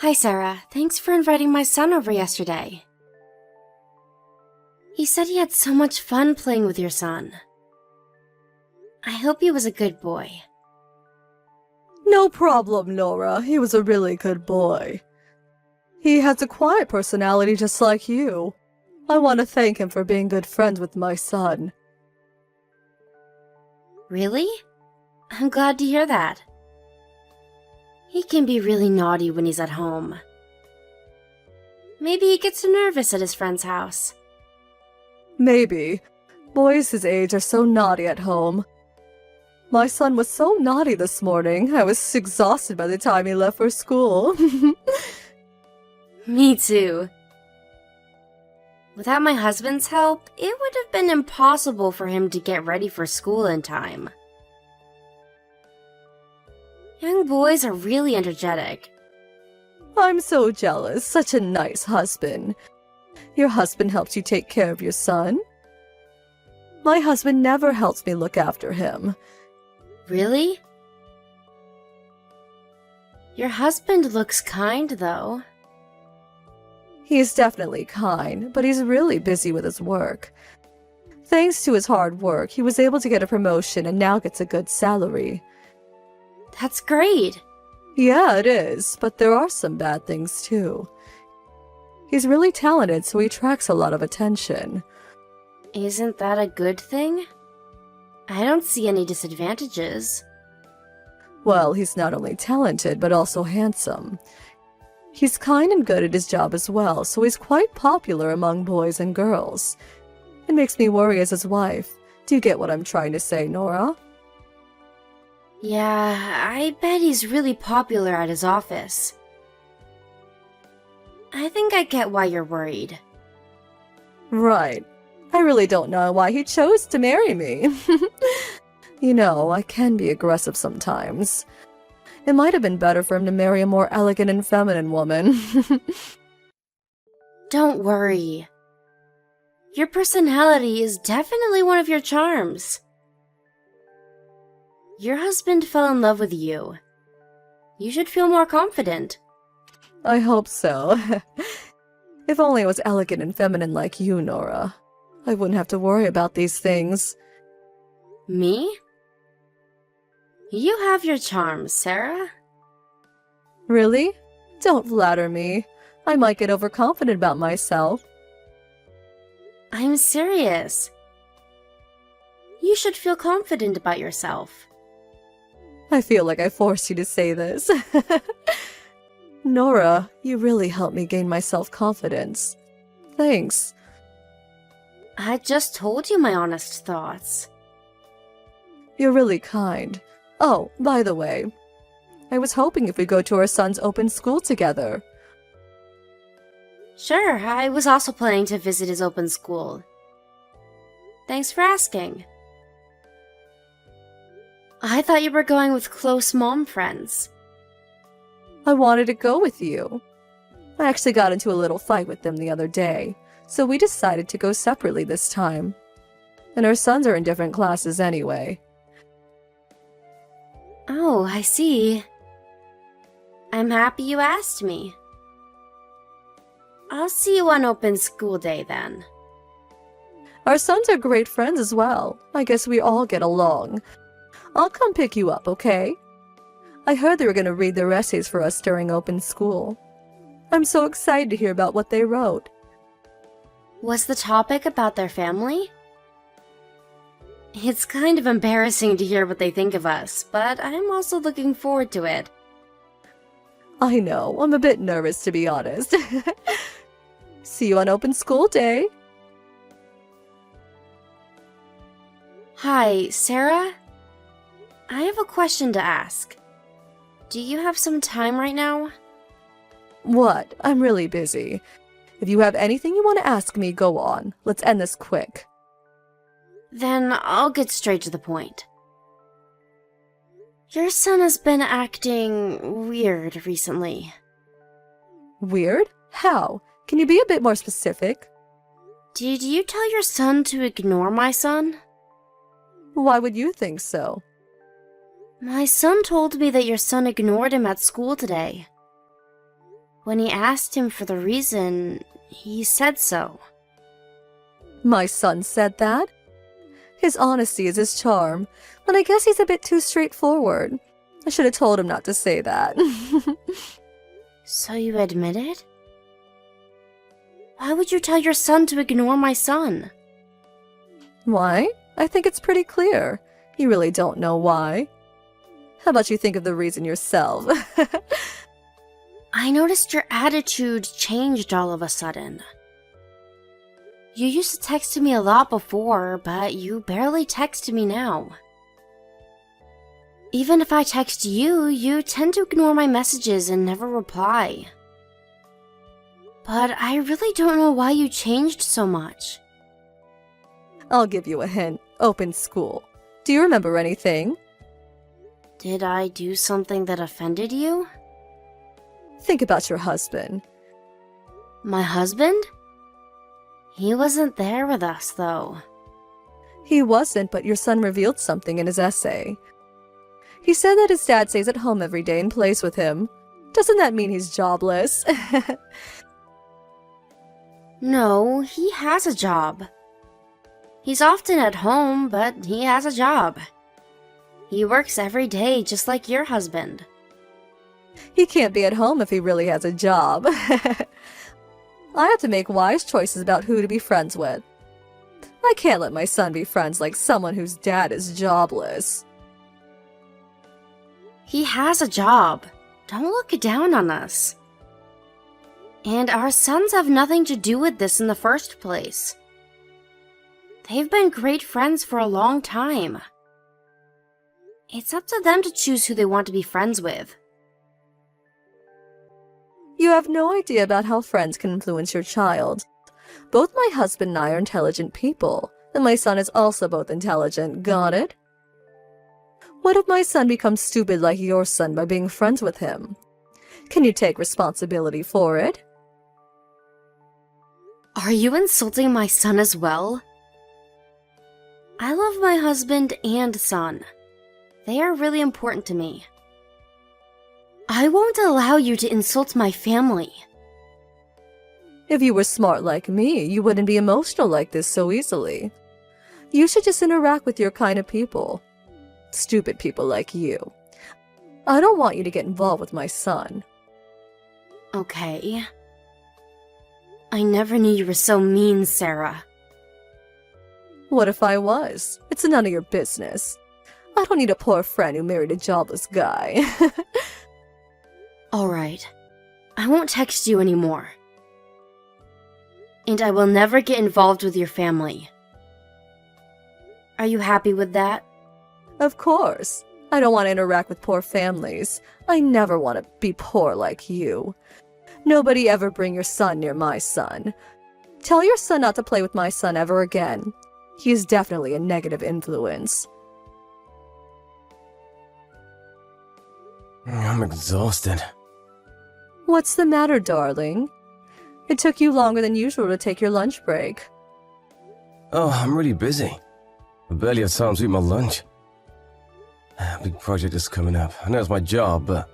Hi, Sarah. Thanks for inviting my son over yesterday. He said he had so much fun playing with your son. I hope he was a good boy. No problem, Nora. He was a really good boy. He has a quiet personality just like you. I want to thank him for being good friends with my son. Really? I'm glad to hear that. He can be really naughty when he's at home. Maybe he gets nervous at his friend's house. Maybe. Boys his age are so naughty at home. My son was so naughty this morning, I was exhausted by the time he left for school. Me too. Without my husband's help, it would have been impossible for him to get ready for school in time. Young boys are really energetic. I'm so jealous. Such a nice husband. Your husband helps you take care of your son? My husband never helps me look after him. Really? Your husband looks kind, though. He's definitely kind, but he's really busy with his work. Thanks to his hard work, he was able to get a promotion and now gets a good salary. That's great. Yeah, it is, but there are some bad things too. He's really talented, so he attracts a lot of attention. Isn't that a good thing? I don't see any disadvantages. Well, he's not only talented, but also handsome. He's kind and good at his job as well, so he's quite popular among boys and girls. It makes me worry as his wife. Do you get what I'm trying to say, Nora? Yeah, I bet he's really popular at his office. I think I get why you're worried. Right. I really don't know why he chose to marry me. You know, I can be aggressive sometimes. It might have been better for him to marry a more elegant and feminine woman. Don't worry. Your personality is definitely one of your charms. Your husband fell in love with you. You should feel more confident. I hope so. If only I was elegant and feminine like you, Nora. I wouldn't have to worry about these things. Me? You have your charms, Sarah. Really? Don't flatter me. I might get overconfident about myself. I'm serious. You should feel confident about yourself. I feel like I forced you to say this. Nora, you really helped me gain my self-confidence. Thanks. I just told you my honest thoughts. You're really kind. Oh, by the way, I was hoping if we go to our son's open school together. Sure, I was also planning to visit his open school. Thanks for asking. I thought you were going with close mom friends. I wanted to go with you. I actually got into a little fight with them the other day, so we decided to go separately this time. And our sons are in different classes anyway. Oh, I see. I'm happy you asked me. I'll see you on open school day then. Our sons are great friends as well. I guess we all get along. I'll come pick you up, okay? I heard they were going to read their essays for us during open school. I'm so excited to hear about what they wrote. Was the topic about their family? It's kind of embarrassing to hear what they think of us, but I'm also looking forward to it. I know, I'm a bit nervous to be honest. See you on open school day. Hi, Sarah? I have a question to ask. Do you have some time right now? What? I'm really busy. If you have anything you want to ask me, go on. Let's end this quick. Then I'll get straight to the point. Your son has been acting weird recently. Weird? How? Can you be a bit more specific? Did you tell your son to ignore my son? Why would you think so? My son told me that your son ignored him at school today. When he asked him for the reason, he said so. My son said that? His honesty is his charm, but I guess he's a bit too straightforward. I should have told him not to say that. So you admit it? Why would you tell your son to ignore my son? Why? I think it's pretty clear. You really don't know why. How about you think of the reason yourself? I noticed your attitude changed all of a sudden. You used to text to me a lot before, but you barely text me now. Even if I text you, you tend to ignore my messages and never reply. But I really don't know why you changed so much. I'll give you a hint. Open school. Do you remember anything? Did I do something that offended you? Think about your husband. My husband? He wasn't there with us, though. He wasn't, but your son revealed something in his essay. He said that his dad stays at home every day and plays with him. Doesn't that mean he's jobless? No, he has a job. He's often at home, but he has a job. He works every day just like your husband. He can't be at home if he really has a job. I have to make wise choices about who to be friends with. I can't let my son be friends like someone whose dad is jobless. He has a job. Don't look down on us. And our sons have nothing to do with this in the first place. They've been great friends for a long time. It's up to them to choose who they want to be friends with. You have no idea about how friends can influence your child. Both my husband and I are intelligent people, and my son is also both intelligent, got it? What if my son becomes stupid like your son by being friends with him? Can you take responsibility for it? Are you insulting my son as well? I love my husband and son. They are really important to me. I won't allow you to insult my family. If you were smart like me, you wouldn't be emotional like this so easily. You should just interact with your kind of people. Stupid people like you. I don't want you to get involved with my son. Okay. I never knew you were so mean, Sarah. What if I was? It's none of your business. I don't need a poor friend who married a jobless guy. Alright. I won't text you anymore. And I will never get involved with your family. Are you happy with that? Of course. I don't want to interact with poor families. I never want to be poor like you. Nobody ever bring your son near my son. Tell your son not to play with my son ever again. He is definitely a negative influence. I'm exhausted. What's the matter, darling? It took you longer than usual to take your lunch break. Oh, I'm really busy. I barely have time to eat my lunch. A big project is coming up. I know it's my job, but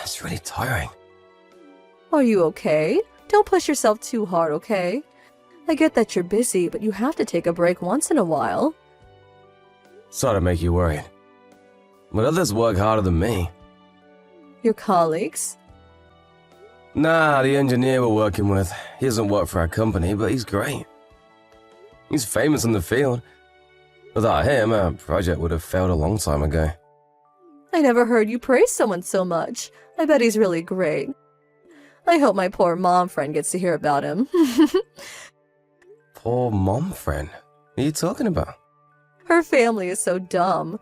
it's really tiring. Are you okay? Don't push yourself too hard, okay? I get that you're busy, but you have to take a break once in a while. Sorry to make you worried. But others work harder than me. Your colleagues? Nah, the engineer we're working with. He doesn't work for our company, but he's great. He's famous in the field. Without him, our project would have failed a long time ago. I never heard you praise someone so much. I bet he's really great. I hope my poor mom friend gets to hear about him. Poor mom friend. What are you talking about? Her family is so dumb.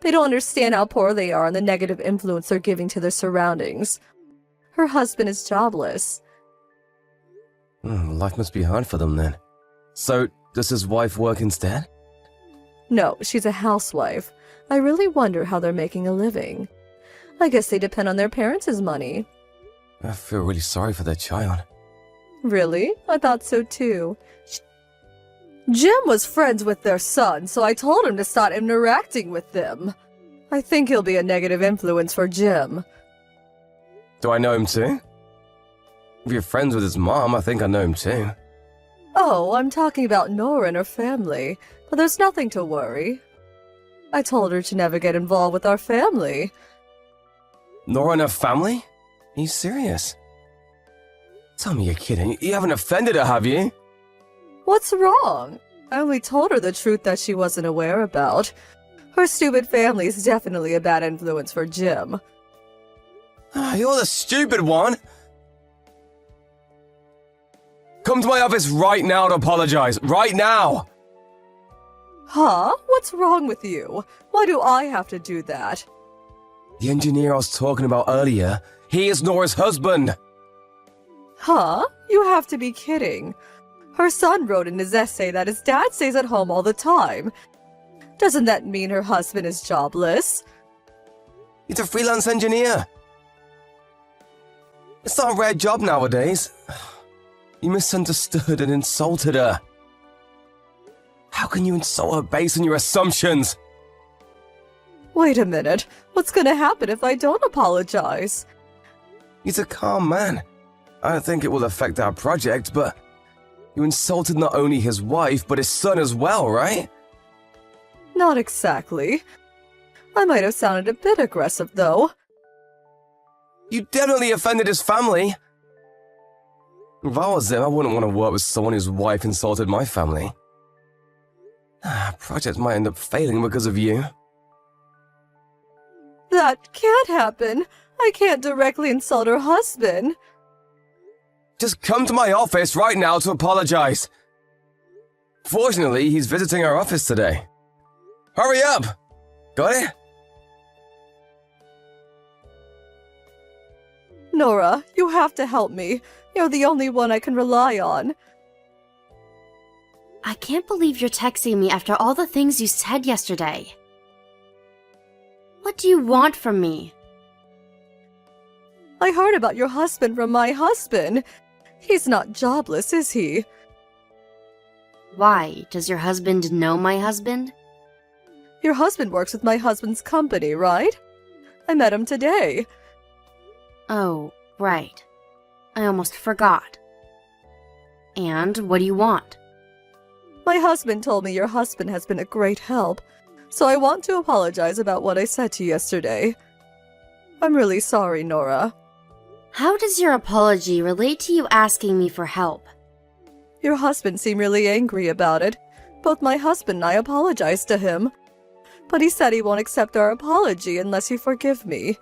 They don't understand how poor they are and the negative influence they're giving to their surroundings. Her husband is jobless. Life must be hard for them then. So, does his wife work instead? No, she's a housewife. I really wonder how they're making a living. I guess they depend on their parents' money. I feel really sorry for their child. Really? I thought so too. Jim was friends with their son, so I told him to start interacting with them. I think he'll be a negative influence for Jim. Do I know him too? If you're friends with his mom, I think I know him too. Oh, I'm talking about Nora and her family, but there's nothing to worry. I told her to never get involved with our family. Nora and her family? Are you serious? Tell me you're kidding. You haven't offended her, have you? What's wrong? I only told her the truth that she wasn't aware about. Her stupid family is definitely a bad influence for Jim. You're the stupid one. Come to my office right now to apologize. Right now! Huh? What's wrong with you? Why do I have to do that? The engineer I was talking about earlier, he is Nora's husband. Huh? You have to be kidding. Her son wrote in his essay that his dad stays at home all the time. Doesn't that mean her husband is jobless? He's a freelance engineer. It's not a rare job nowadays. You misunderstood and insulted her. How can you insult her based on your assumptions? Wait a minute. What's gonna happen if I don't apologize? He's a calm man. I don't think it will affect our project, but you insulted not only his wife, but his son as well, right? Not exactly. I might have sounded a bit aggressive, though. You definitely offended his family. If I was him, I wouldn't want to work with someone whose wife insulted my family. Project might end up failing because of you. That can't happen. I can't directly insult her husband. Just come to my office right now to apologize. Fortunately, he's visiting our office today. Hurry up! Got it? Nora, you have to help me. You're the only one I can rely on. I can't believe you're texting me after all the things you said yesterday. What do you want from me? I heard about your husband from my husband. He's not jobless, is he? Why? Does your husband know my husband? Your husband works with my husband's company, right? I met him today. Oh, right. I almost forgot. And what do you want? My husband told me your husband has been a great help, so I want to apologize about what I said to you yesterday. I'm really sorry, Nora. How does your apology relate to you asking me for help? Your husband seemed really angry about it. Both my husband and I apologized to him. But he said he won't accept our apology unless you forgive me.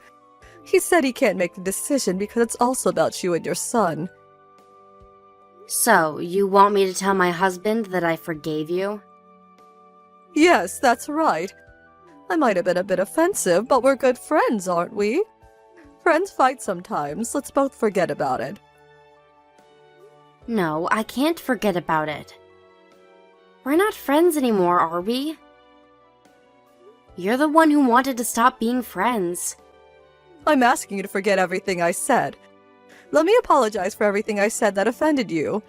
He said he can't make the decision because it's also about you and your son. So, you want me to tell my husband that I forgave you? Yes, that's right. I might have been a bit offensive, but we're good friends, aren't we? Friends fight sometimes. Let's both forget about it. No, I can't forget about it. We're not friends anymore, are we? You're the one who wanted to stop being friends. I'm asking you to forget everything I said. Let me apologize for everything I said that offended you.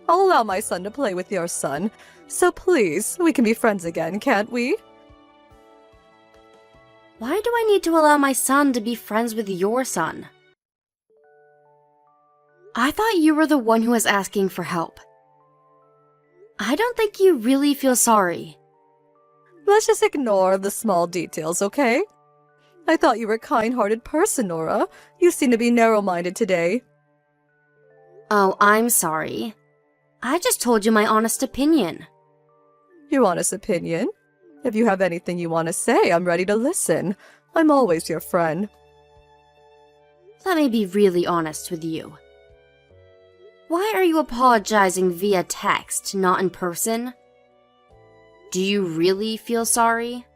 I'll allow my son to play with your son, so please, we can be friends again, can't we? Why do I need to allow my son to be friends with your son? I thought you were the one who was asking for help. I don't think you really feel sorry. Let's just ignore the small details, okay? I thought you were a kind-hearted person, Nora. You seem to be narrow-minded today. Oh, I'm sorry. I just told you my honest opinion. Your honest opinion? If you have anything you want to say, I'm ready to listen. I'm always your friend. Let me be really honest with you. Why are you apologizing via text, not in person? Do you really feel sorry?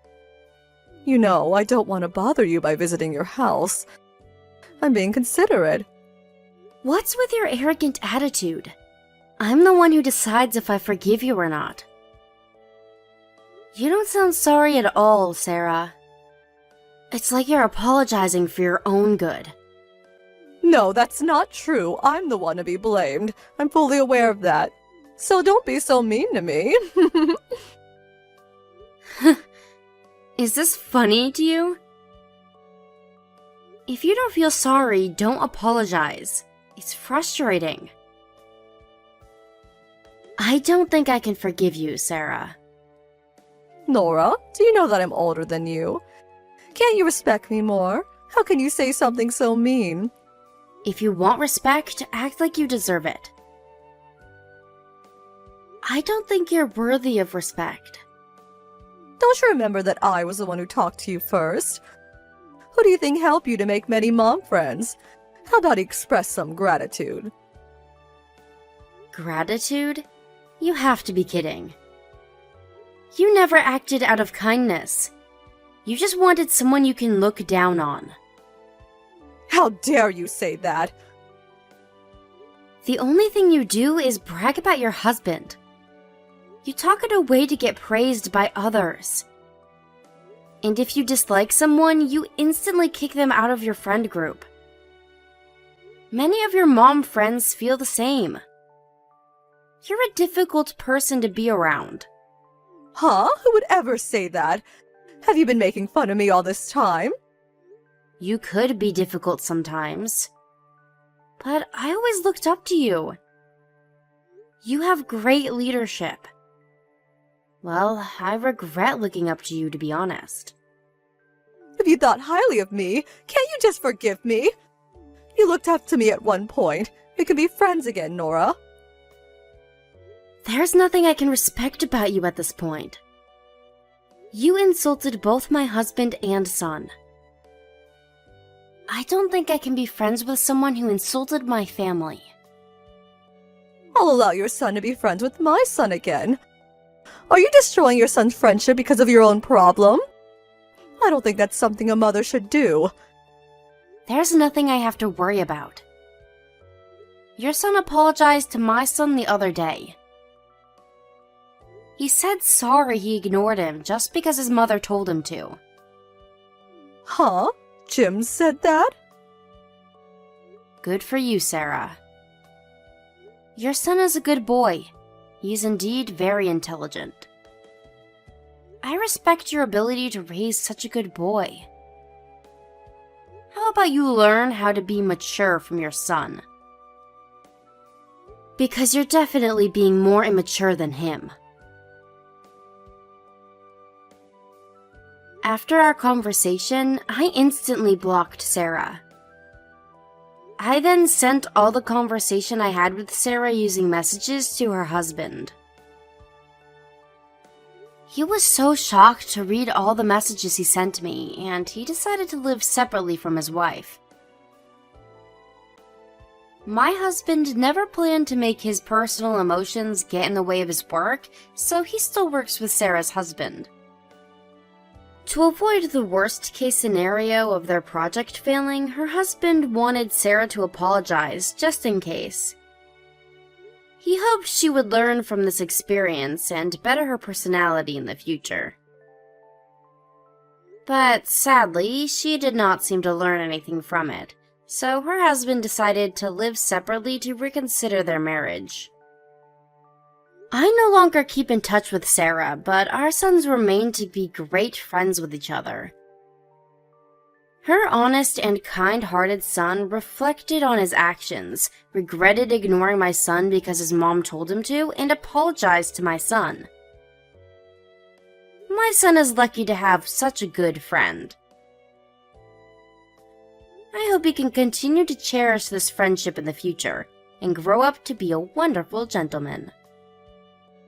You know, I don't want to bother you by visiting your house. I'm being considerate. What's with your arrogant attitude? I'm the one who decides if I forgive you or not. You don't sound sorry at all, Sarah. It's like you're apologizing for your own good. No, that's not true. I'm the one to be blamed. I'm fully aware of that. So don't be so mean to me. Is this funny to you? If you don't feel sorry, don't apologize. It's frustrating. I don't think I can forgive you, Sarah. Nora, do you know that I'm older than you? Can't you respect me more? How can you say something so mean? If you want respect, act like you deserve it. I don't think you're worthy of respect. Don't you remember that I was the one who talked to you first? Who do you think helped you to make many mom friends? How about you express some gratitude? Gratitude? You have to be kidding. You never acted out of kindness. You just wanted someone you can look down on. How dare you say that? The only thing you do is brag about your husband. You talk it away to get praised by others. And if you dislike someone, you instantly kick them out of your friend group. Many of your mom friends feel the same. You're a difficult person to be around. Huh? Who would ever say that? Have you been making fun of me all this time? You could be difficult sometimes. But I always looked up to you. You have great leadership. Well, I regret looking up to you, to be honest. If you thought highly of me, can't you just forgive me? You looked up to me at one point. We can be friends again, Nora. There's nothing I can respect about you at this point. You insulted both my husband and son. I don't think I can be friends with someone who insulted my family. I'll allow your son to be friends with my son again. Are you destroying your son's friendship because of your own problem? I don't think that's something a mother should do. There's nothing I have to worry about. Your son apologized to my son the other day. He said sorry he ignored him just because his mother told him to. Huh? Jim said that? Good for you, Sarah. Your son is a good boy. He's indeed very intelligent. I respect your ability to raise such a good boy. How about you learn how to be mature from your son? Because you're definitely being more immature than him. After our conversation, I instantly blocked Sarah. I then sent all the conversation I had with Sarah using messages to her husband. He was so shocked to read all the messages he sent me, and he decided to live separately from his wife. My husband never planned to make his personal emotions get in the way of his work, so he still works with Sarah's husband. To avoid the worst-case scenario of their project failing, her husband wanted Sarah to apologize, just in case. He hoped she would learn from this experience and better her personality in the future. But sadly, she did not seem to learn anything from it, so her husband decided to live separately to reconsider their marriage. I no longer keep in touch with Sarah, but our sons remain to be great friends with each other. Her honest and kind-hearted son reflected on his actions, regretted ignoring my son because his mom told him to, and apologized to my son. My son is lucky to have such a good friend. I hope he can continue to cherish this friendship in the future, and grow up to be a wonderful gentleman.